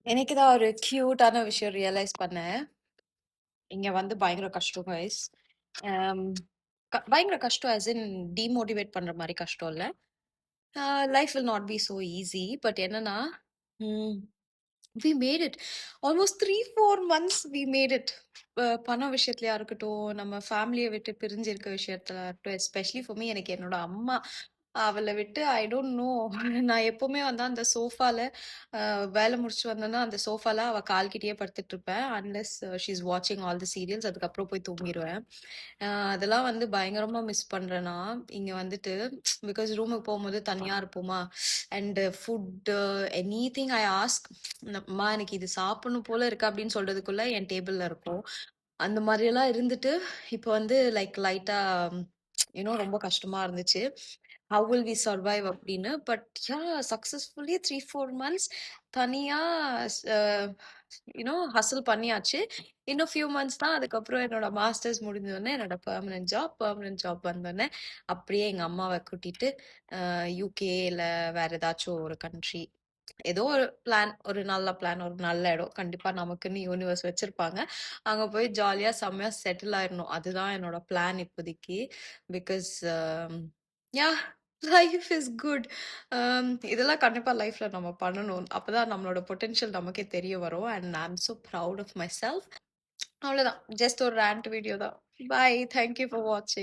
இன்னைக்கு தான் ஒரு கியூட்டான விஷயம் ரியலைஸ் பண்ணேன். இங்க வந்து பயங்கர கஷ்டம் கைஸ். அம் பயங்கர கஷ்டம் ஆஸ் இன் டிமோட்டிவேட் பண்ற மாரி கஷ்டம் இல்ல. Life will not be so easy. But என்னன்னா, hmm we made it. Almost 3, 4 months we made it. பண விஷயத்துலயா இருக்கட்டும், நம்ம ஃபேமிலிய விட்டு பிரிஞ்சிருக்க விஷயத்துல இருக்கட்டும், எஸ்பெஷலி ஃபார் மீ எனக்கு என்னோட அம்மா அவள விட்டு ஐ டோன்ட் நோ. நான் எப்பவுமே வந்து அந்த சோஃபால வேலை முடிச்சுட்டு வந்தேன்னா, அந்த சோஃபால அவ கால்கிட்டயே படுத்துட்டு இருப்பேன். அன்லெஸ் ஷி இஸ் வாட்சிங் ஆல் தி சீரியல்ஸ். அதுக்கப்புறம் போய் தூங்கிருவேன். அதெல்லாம் வந்து பயங்கரமா மிஸ் பண்றேன் நான். இங்க வந்துட்டு பிகாஸ் ரூமுக்கு போகும்போது தனியா இருப்போமா, and food anything I ask, அம்மா எனக்கு இது சாப்பிடணும் போல இருக்கு அப்படின்னு சொல்றதுக்குள்ள என் டேபிள்ல இருக்கும். அந்த மாதிரி எல்லாம் இருந்துட்டு இப்போ வந்து லைக் லைட்டா ரொம்ப கஷ்டமா இருந்துச்சு. ஹவ் வில் வி சர்வைவ் அப்படின்னு. பட் யா, சக்சஸ்ஃபுல்லி 3, 4 மந்த்ஸ் தனியா ஹசல் பண்ணியாச்சு. இன்னும் ஃபியூ மந்த்ஸ் தான். அதுக்கப்புறம் என்னோட மாஸ்டர்ஸ் முடிஞ்சோடனே என்னோட பெர்மனன்ட் ஜாப் வந்தோடனே அப்படியே எங்க அம்மாவை கூட்டிட்டு யூகே இல்ல வேற ஏதாச்சும் ஒரு கண்ட்ரி, ஏதோ ஒரு பிளான், ஒரு நல்ல பிளான், ஒரு நல்ல இடம் கண்டிப்பா நமக்குன்னு யூனிவர்ஸ் வச்சிருப்பாங்க. அங்க போய் ஜாலியா செம்மையா செட்டில் ஆயிடணும். அதுதான் என்னோட பிளான் இப்போதைக்கு. Because yeah, life is good. இதெல்லாம் கண்டிப்பா லைஃப்ல நம்ம பண்ணணும். அப்பதான் நம்மளோட பொட்டென்ஷியல் நமக்கே தெரிய வரும். And I am so proud of myself. அவ்வளவுதான். ஜஸ்ட் ஒரு ரேண்ட் வீடியோ தான். பை. தேங்க்யூ ஃபார் வாட்சிங்.